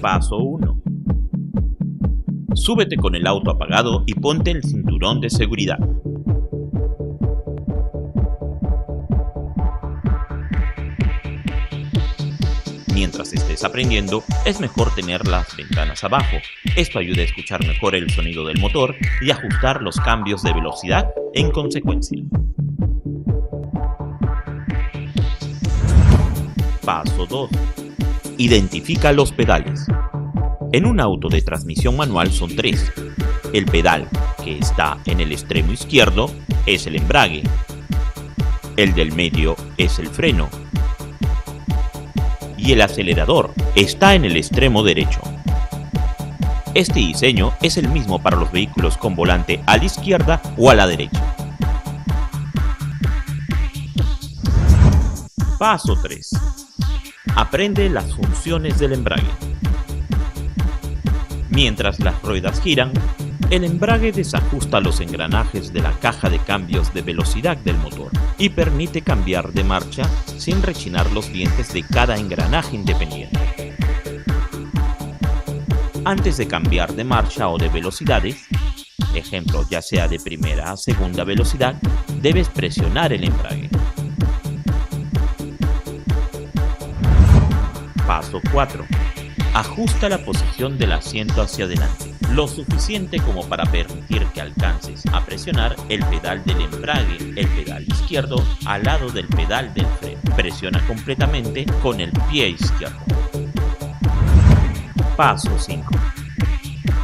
Paso 1. Súbete con el auto apagado y ponte el cinturón de seguridad. Mientras estés aprendiendo, es mejor tener las ventanas abajo. Esto ayuda a escuchar mejor el sonido del motor y ajustar los cambios de velocidad en consecuencia. Paso 2. Identifica los pedales. En un auto de transmisión manual son 3. El pedal, que está en el extremo izquierdo, es el embrague. El del medio es el freno. Y el acelerador está en el extremo derecho. Este diseño es el mismo para los vehículos con volante a la izquierda o a la derecha. Paso 3. Aprende las funciones del embrague. Mientras las ruedas giran, el embrague desajusta los engranajes de la caja de cambios de velocidad del motor y permite cambiar de marcha sin rechinar los dientes de cada engranaje independiente. Antes de cambiar de marcha o de velocidades, ejemplo ya sea de primera a segunda velocidad, debes presionar el embrague. Paso 4. Ajusta la posición del asiento hacia adelante, lo suficiente como para permitir que alcances a presionar el pedal del embrague, el pedal izquierdo, al lado del pedal del freno. Presiona completamente con el pie izquierdo. Paso 5.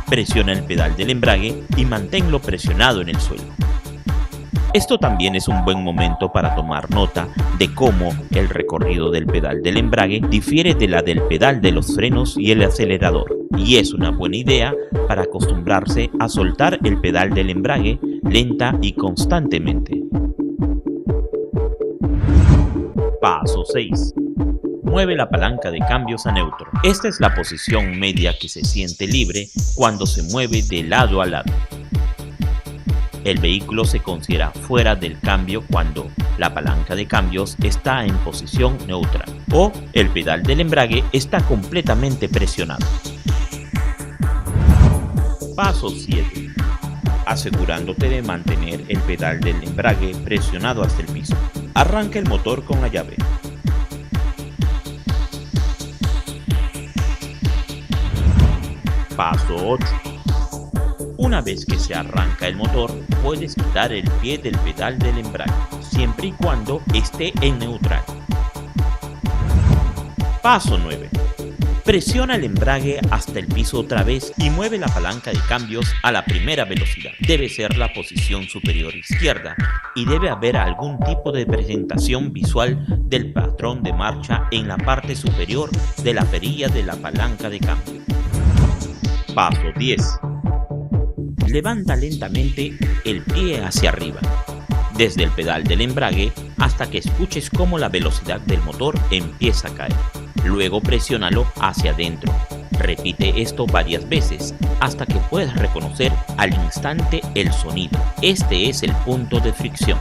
Presiona el pedal del embrague y manténlo presionado en el suelo. Esto también es un buen momento para tomar nota de cómo el recorrido del pedal del embrague difiere de la del pedal de los frenos y el acelerador, y es una buena idea para acostumbrarse a soltar el pedal del embrague lenta y constantemente. Paso 6. Mueve la palanca de cambios a neutro. Esta es la posición media que se siente libre cuando se mueve de lado a lado. El vehículo se considera fuera del cambio cuando la palanca de cambios está en posición neutral o el pedal del embrague está completamente presionado. Paso 7. Asegurándote de mantener el pedal del embrague presionado hasta el piso. Arranca el motor con la llave. Paso 8. Una vez que se arranca el motor, puedes quitar el pie del pedal del embrague, siempre y cuando esté en neutral. Paso 9. Presiona el embrague hasta el piso otra vez y mueve la palanca de cambios a la primera velocidad. Debe ser la posición superior izquierda y debe haber algún tipo de presentación visual del patrón de marcha en la parte superior de la perilla de la palanca de cambio. Paso 10. Levanta lentamente el pie hacia arriba, desde el pedal del embrague hasta que escuches cómo la velocidad del motor empieza a caer. Luego presiónalo hacia adentro. Repite esto varias veces hasta que puedas reconocer al instante el sonido. Este es el punto de fricción.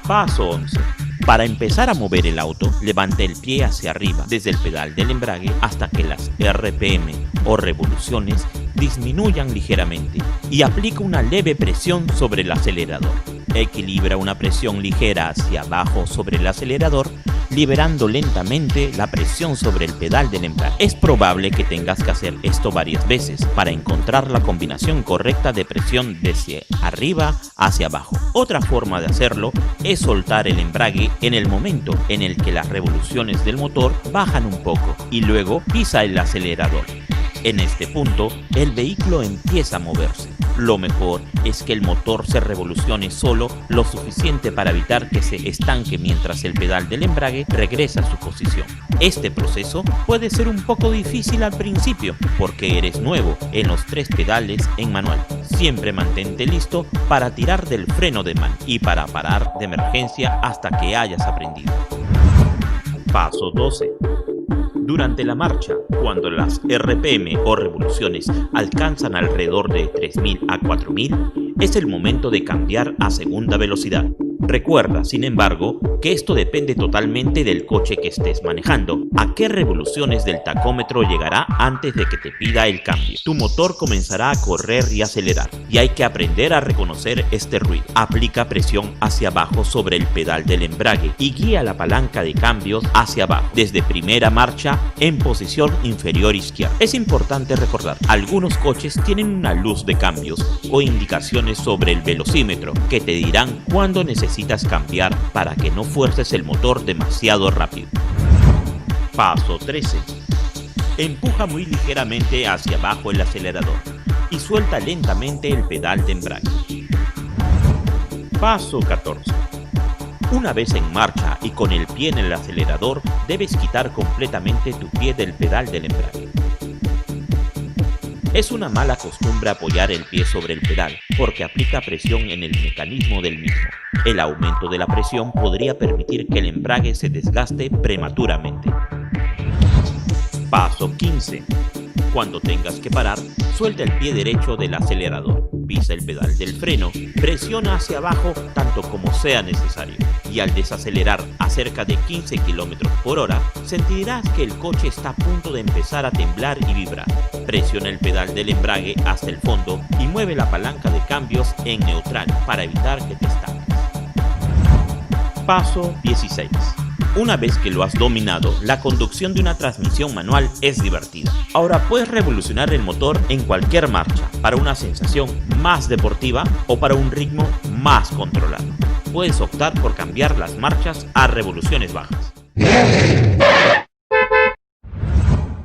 Paso 11. Para empezar a mover el auto, levante el pie hacia arriba desde el pedal del embrague hasta que las RPM o revoluciones disminuyan ligeramente y aplica una leve presión sobre el acelerador. Equilibra una presión ligera hacia abajo sobre el acelerador, liberando lentamente la presión sobre el pedal del embrague. Es probable que tengas que hacer esto varias veces para encontrar la combinación correcta de presión desde arriba hacia abajo. Otra forma de hacerlo es soltar el embrague en el momento en el que las revoluciones del motor bajan un poco y luego pisa el acelerador. En este punto, el vehículo empieza a moverse. Lo mejor es que el motor se revolucione solo lo suficiente para evitar que se estanque mientras el pedal del embrague regresa a su posición. Este proceso puede ser un poco difícil al principio porque eres nuevo en los 3 pedales en manual. Siempre mantente listo para tirar del freno de mano y para parar de emergencia hasta que hayas aprendido. Paso 12. Durante la marcha, cuando las RPM o revoluciones alcanzan alrededor de 3000 a 4000, es el momento de cambiar a segunda velocidad. Recuerda, sin embargo, que esto depende totalmente del coche que estés manejando. ¿A qué revoluciones del tacómetro llegará antes de que te pida el cambio? Tu motor comenzará a correr y acelerar, y hay que aprender a reconocer este ruido. Aplica presión hacia abajo sobre el pedal del embrague y guía la palanca de cambios hacia abajo, desde primera marcha en posición inferior izquierda. Es importante recordar, algunos coches tienen una luz de cambios o indicaciones sobre el velocímetro que te dirán cuándo necesitas cambiar para que no fuerces el motor demasiado rápido. Paso 13. Empuja muy ligeramente hacia abajo el acelerador y suelta lentamente el pedal de embrague. Paso 14. Una vez en marcha y con el pie en el acelerador, debes quitar completamente tu pie del pedal del embrague. Es una mala costumbre apoyar el pie sobre el pedal, porque aplica presión en el mecanismo del mismo. El aumento de la presión podría permitir que el embrague se desgaste prematuramente. Paso 15. Cuando tengas que parar, suelta el pie derecho del acelerador, pisa el pedal del freno, presiona hacia abajo tanto como sea necesario, y al desacelerar a cerca de 15 km por hora, sentirás que el coche está a punto de empezar a temblar y vibrar. Presiona el pedal del embrague hasta el fondo y mueve la palanca de cambios en neutral para evitar que te estanques. Paso 16. Una vez que lo has dominado, la conducción de una transmisión manual es divertida. Ahora puedes revolucionar el motor en cualquier marcha, para una sensación más deportiva o para un ritmo más controlado. Puedes optar por cambiar las marchas a revoluciones bajas.